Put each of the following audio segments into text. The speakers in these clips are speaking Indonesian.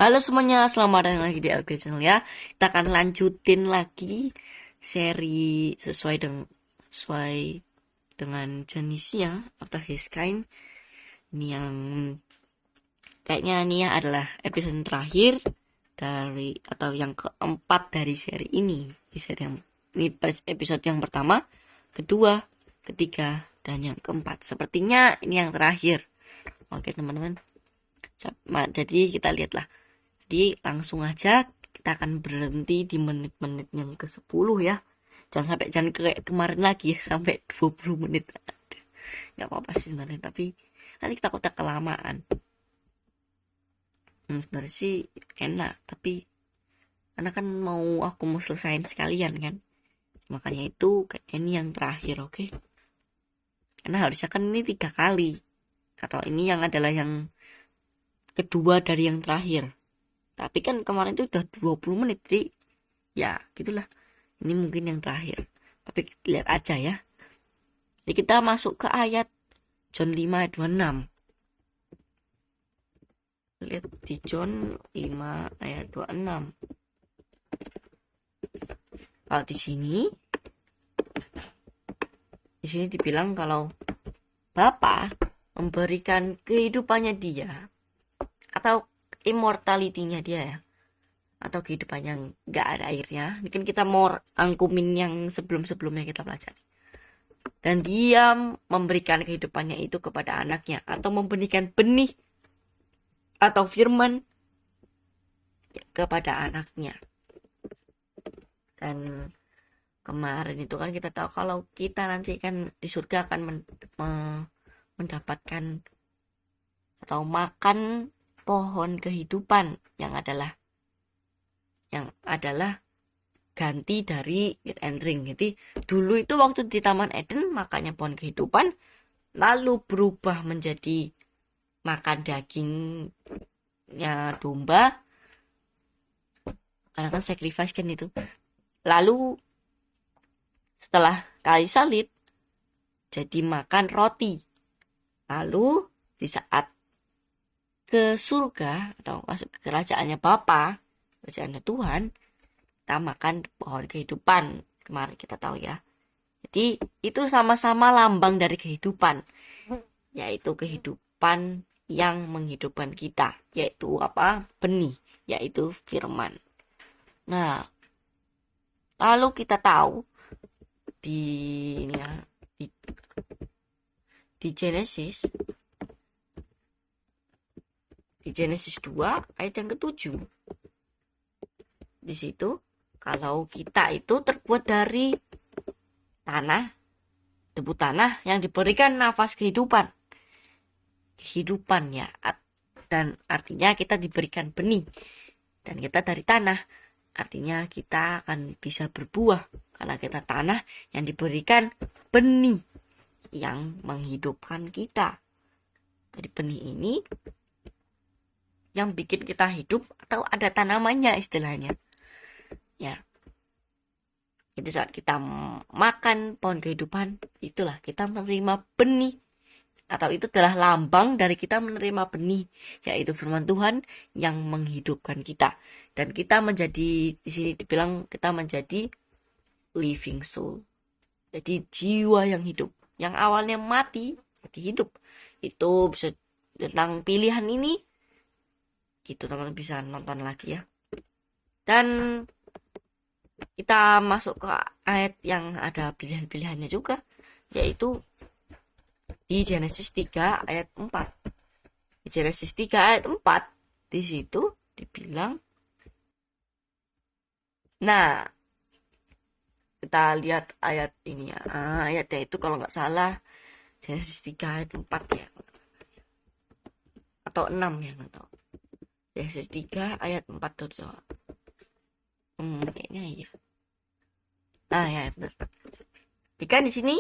Halo semuanya, selamat datang lagi di LG Channel ya. Kita akan lanjutin lagi seri sesuai dengan jenisnya atau his kind. Ini yang kayaknya ini ya adalah episode terakhir dari atau yang keempat dari seri ini. Ini episode yang pertama, kedua, ketiga, dan yang keempat. Sepertinya ini yang terakhir. Oke teman-teman. Jadi kita lihatlah. Jadi langsung aja kita akan berhenti di menit-menit yang ke-10 ya. Jangan kayak kemarin lagi ya, sampai 20 menit. Nggak apa-apa sih sebenarnya, tapi nanti kita kota kelamaan. Sebenarnya sih enak, tapi karena kan aku mau selesain sekalian kan. Makanya itu kayak ini yang terakhir, oke? Karena harusnya kan ini 3 kali. Atau ini yang adalah yang kedua dari yang terakhir. Tapi kan kemarin itu udah 20 menit, jadi ya gitulah. Ini mungkin yang terakhir. Tapi lihat aja ya. Jadi kita masuk ke ayat John 5 ayat 26. Lihat di John 5 ayat 26. Kalau di sini dibilang kalau Bapa memberikan kehidupannya dia atau immortality-nya dia ya, atau kehidupan yang gak ada airnya. Mungkin kita mau angkumin yang sebelum-sebelumnya kita pelajari. Dan dia memberikan kehidupannya itu kepada anaknya, atau memberikan benih atau firman kepada anaknya. Dan kemarin itu kan kita tahu kalau kita nanti kan di surga akan mendapatkan atau makan pohon kehidupan yang adalah ganti dari eat and drink. Jadi dulu itu waktu di Taman Eden makannya pohon kehidupan, lalu berubah menjadi makan dagingnya domba, karena kan sacrifice kan itu. Lalu setelah kali salib jadi makan roti. Lalu di saat ke surga atau masuk ke kerajaannya Bapa, kerajaannya Tuhan, kita makan pohon kehidupan. Kemarin kita tahu ya. Jadi itu sama-sama lambang dari kehidupan, yaitu kehidupan yang menghidupkan kita, yaitu apa? Benih, yaitu firman. Nah, lalu kita tahu di ini ya, di Genesis 2 ayat yang ke-7. Di situ kalau kita itu terbuat dari tanah, debu tanah yang diberikan nafas kehidupan ya, dan artinya kita diberikan benih, dan kita dari tanah, artinya kita akan bisa berbuah karena kita tanah yang diberikan benih yang menghidupkan kita. Jadi benih ini yang bikin kita hidup, atau ada tanamannya istilahnya ya. Jadi saat kita makan pohon kehidupan, itulah kita menerima benih, atau itu adalah lambang dari kita menerima benih, yaitu firman Tuhan yang menghidupkan kita. Dan kita menjadi, di sini dibilang kita menjadi living soul. Jadi jiwa yang hidup, yang awalnya mati jadi hidup. Itu bisa tentang pilihan ini, itu teman-teman bisa nonton lagi ya. Dan kita masuk ke ayat yang ada pilihan-pilihannya juga, yaitu di Genesis 3 ayat 4. Di Genesis 3 ayat 4, di situ dibilang, nah kita lihat ayat ini ya. Ayatnya itu kalau nggak salah Genesis 3 ayat 4 ya, atau 6 ya, nggak tahu. Genesis 3 ayat 4 tuh. Kayaknya iya. Ya benar. Jika di sini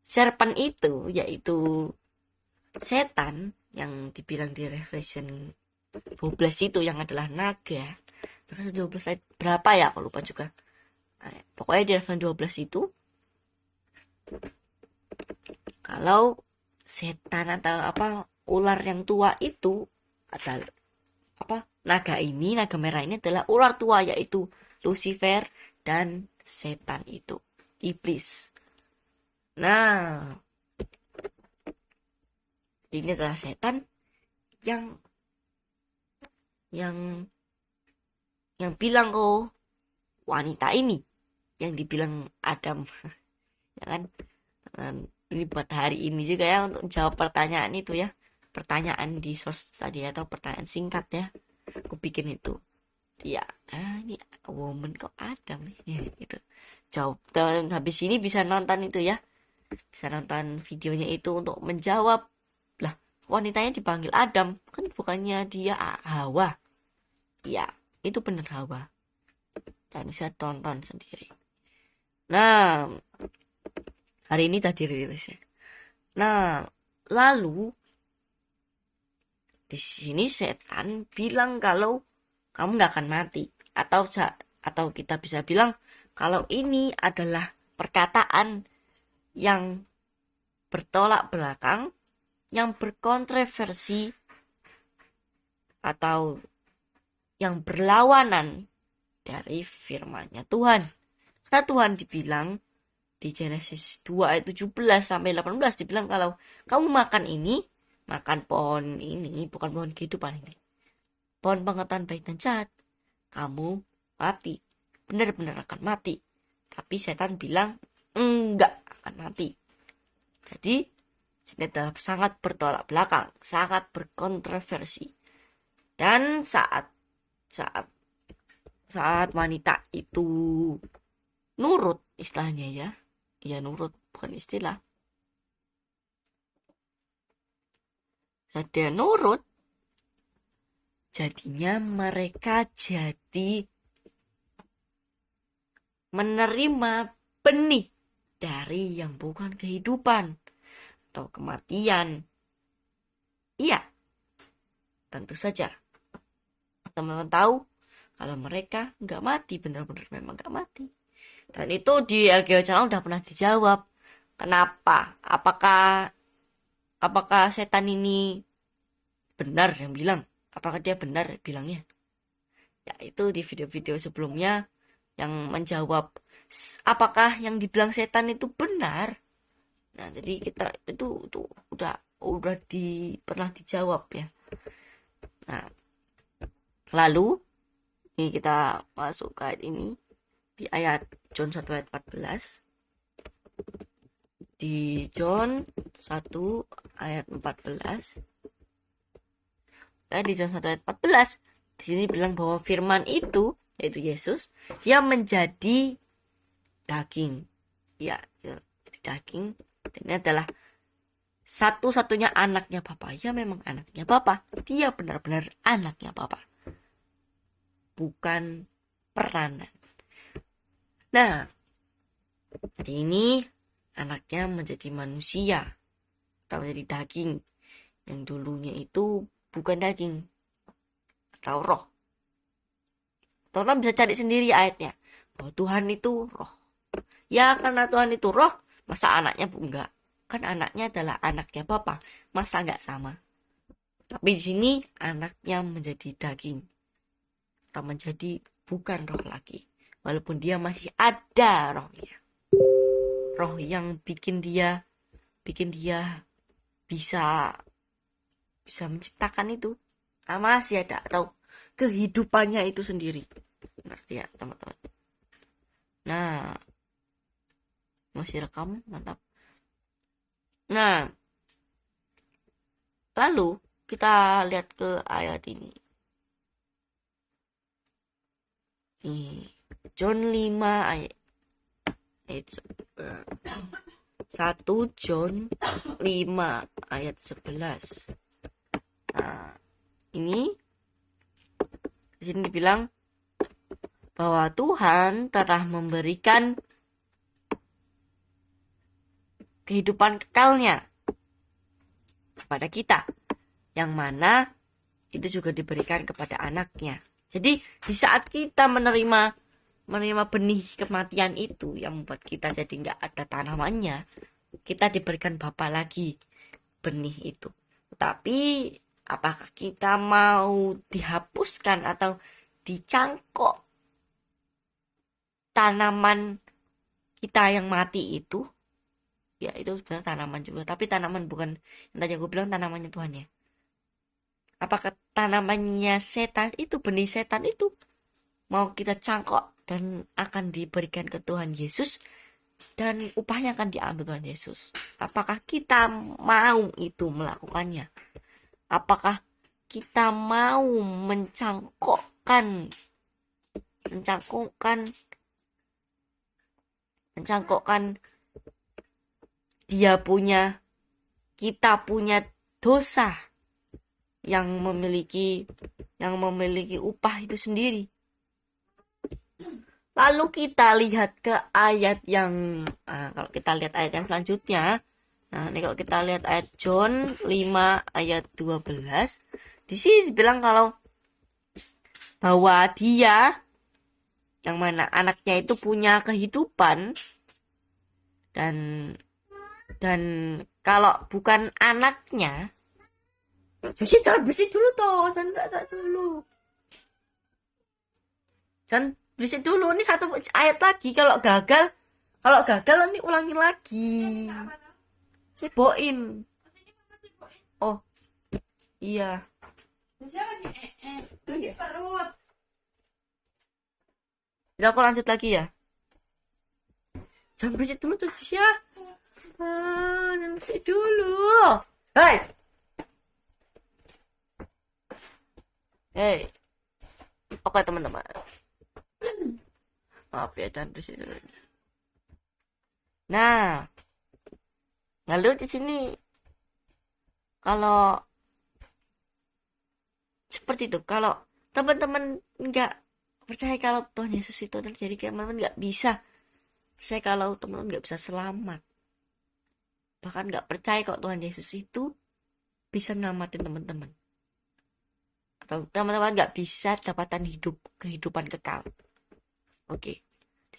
serpent itu, yaitu setan yang dibilang di Revelation 12 itu, yang adalah naga. Revelation 12 ayat berapa ya, aku lupa juga. Pokoknya di Revelation 12 itu, kalau setan atau apa, ular yang tua itu adalah naga merah ini adalah ular tua, yaitu Lucifer dan setan itu, iblis. Nah, ini adalah setan yang bilang ke wanita ini, yang dibilang Adam. Ya kan? Ini buat hari ini juga ya, untuk jawab pertanyaan itu ya, pertanyaan di source tadi atau pertanyaan singkat ya, aku bikin itu ya. Ini woman kok Adam ya, gitu. Jawab, dan habis ini bisa nonton itu ya, bisa nonton videonya itu untuk menjawab. Lah, wanitanya dipanggil Adam, kan bukannya dia Hawa? Ya, itu benar Hawa. Dan bisa tonton sendiri. Nah, hari ini tadi rilisnya. Nah, lalu di sini setan bilang kalau kamu nggak akan mati, atau kita bisa bilang kalau ini adalah perkataan yang bertolak belakang, yang berkontroversi, atau yang berlawanan dari firman-Nya Tuhan. Karena Tuhan dibilang di Genesis 2 ayat 17 sampai 18 dibilang kalau kamu makan pohon ini, bukan pohon kehidupan ini, pohon pengetahuan baik dan jahat, kamu mati, benar-benar akan mati. Tapi setan bilang enggak akan mati. Jadi ini adalah sangat bertolak belakang, sangat berkontroversi. Dan saat wanita itu nurut, istilahnya ya nurut, bukan istilah. Nah, dia nurut, jadinya mereka jadi menerima benih dari yang bukan kehidupan atau kematian. Iya, tentu saja teman-teman tahu kalau mereka nggak mati, benar-benar memang nggak mati. Dan itu di LGO Channel udah pernah dijawab. Kenapa? Apakah setan ini benar yang bilang? Apakah dia benar bilangnya? Ya, itu di video-video sebelumnya yang menjawab apakah yang dibilang setan itu benar. Nah, jadi kita itu udah pernah dijawab ya. Nah, lalu ini kita masuk ke ayat ini, di ayat John 1 ayat 14. Di John 1 ayat 14. Di John 1 ayat 14 di sini bilang bahwa firman itu, yaitu Yesus, dia menjadi daging. Ya, daging. Ini adalah satu-satunya anaknya Bapa. Ya, memang anaknya Bapa. Dia benar-benar anaknya Bapa, bukan peranan. Nah, hari ini anaknya menjadi manusia atau menjadi daging, yang dulunya itu bukan daging atau roh. Teman-teman bisa cari sendiri ayatnya, bahwa Tuhan itu roh. Ya, karena Tuhan itu roh, masa anaknya enggak? Kan anaknya adalah anaknya Bapa, masa enggak sama? Tapi di sini anaknya menjadi daging atau menjadi bukan roh lagi, walaupun dia masih ada rohnya. Roh yang bikin dia bisa menciptakan itu, masih ada, atau kehidupannya itu sendiri. Ngerti ya teman-teman? Nah, masih rekam, mantap. Nah, lalu kita lihat ke ayat ini. John 5 ayat 1 John 5 ayat 11. Nah, ini di sini dibilang bahwa Tuhan telah memberikan kehidupan kekalnya kepada kita, yang mana itu juga diberikan kepada anaknya. Jadi di saat kita menerima benih kematian itu, yang membuat kita jadi nggak ada tanamannya, kita diberikan Bapa lagi benih itu. Tapi Apakah kita mau dihapuskan atau dicangkok tanaman kita yang mati itu? Ya itu sebenarnya tanaman juga, tapi tanaman bukan yang tadi aku bilang tanamannya Tuhan ya. Apakah tanamannya setan itu, benih setan itu mau kita cangkok dan akan diberikan ke Tuhan Yesus dan upahnya akan diambil Tuhan Yesus? Apakah kita mau itu melakukannya? Apakah kita mau mencangkokkan kita punya dosa yang memiliki upah itu sendiri? Lalu kita lihat ke ayat yang kalau kita lihat ayat yang selanjutnya. Nah, ini kalau kita lihat ayat John 5 ayat 12, di sini dibilang kalau bahwa dia yang mana anaknya itu punya kehidupan, dan kalau bukan anaknya, Yosi jangan berisik dulu toh, jangan dulu. Jangan berisik dulu, ini satu ayat lagi. Kalau gagal nanti ulangin lagi. Siboin. Oh, iya. Jadi aku lanjut lagi ya. Jangan berisik dulu tuh ya. Jangan berisik dulu. Hey. Oke teman-teman. Maaf ya, jangan berisik dulu. Nah, lalu di sini kalau seperti itu, kalau teman-teman nggak percaya kalau Tuhan Yesus itu terjadi, teman-teman nggak bisa percaya kalau teman-teman nggak bisa selamat, bahkan nggak percaya kalau Tuhan Yesus itu bisa nyelamatin teman-teman, atau teman-teman nggak bisa dapatkan kehidupan kekal. Oke,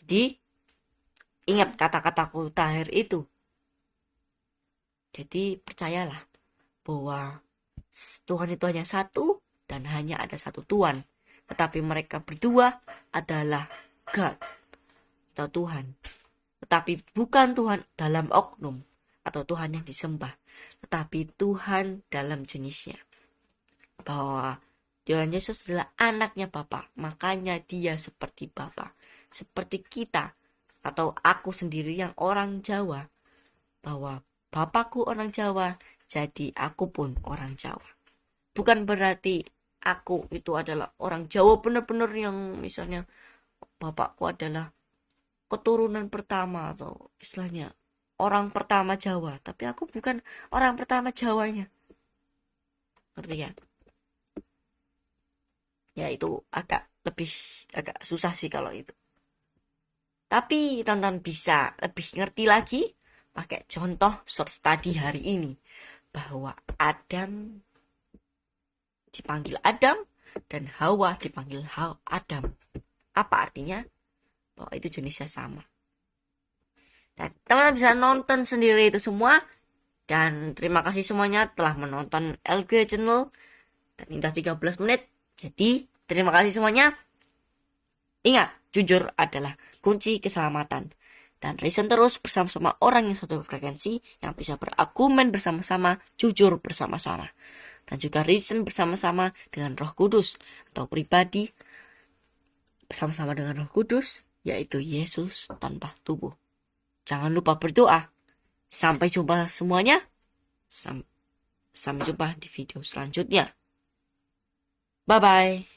jadi ingat kata-kataku terakhir itu. Jadi percayalah bahwa Tuhan itu hanya satu dan hanya ada satu Tuhan. Tetapi mereka berdua adalah God atau Tuhan. Tetapi bukan Tuhan dalam oknum atau Tuhan yang disembah. Tetapi Tuhan dalam jenisnya. Bahwa Tuhan Yesus adalah anaknya Bapa. Makanya dia seperti Bapa. Seperti kita atau aku sendiri yang orang Jawa. Bahwa Bapakku orang Jawa, jadi aku pun orang Jawa. Bukan berarti aku itu adalah orang Jawa benar-benar yang misalnya bapakku adalah keturunan pertama atau istilahnya orang pertama Jawa. Tapi aku bukan orang pertama Jawanya. Ngerti ya? Ya itu agak susah sih kalau itu. Tapi teman-teman bisa lebih ngerti lagi pakai contoh short study hari ini, bahwa Adam dipanggil Adam dan Hawa dipanggil Adam. Apa artinya? Bahwa itu jenisnya sama. Dan teman-teman bisa nonton sendiri itu semua. Dan terima kasih semuanya telah menonton LG Channel. Dan udah 13 menit. Jadi terima kasih semuanya. Ingat, jujur adalah kunci keselamatan. Dan reason terus bersama-sama orang yang satu frekuensi, yang bisa berargumen bersama-sama, jujur bersama-sama. Dan juga reason bersama-sama dengan Roh Kudus atau pribadi bersama-sama dengan Roh Kudus, yaitu Yesus tanpa tubuh. Jangan lupa berdoa. Sampai jumpa semuanya. Sampai jumpa di video selanjutnya. Bye-bye.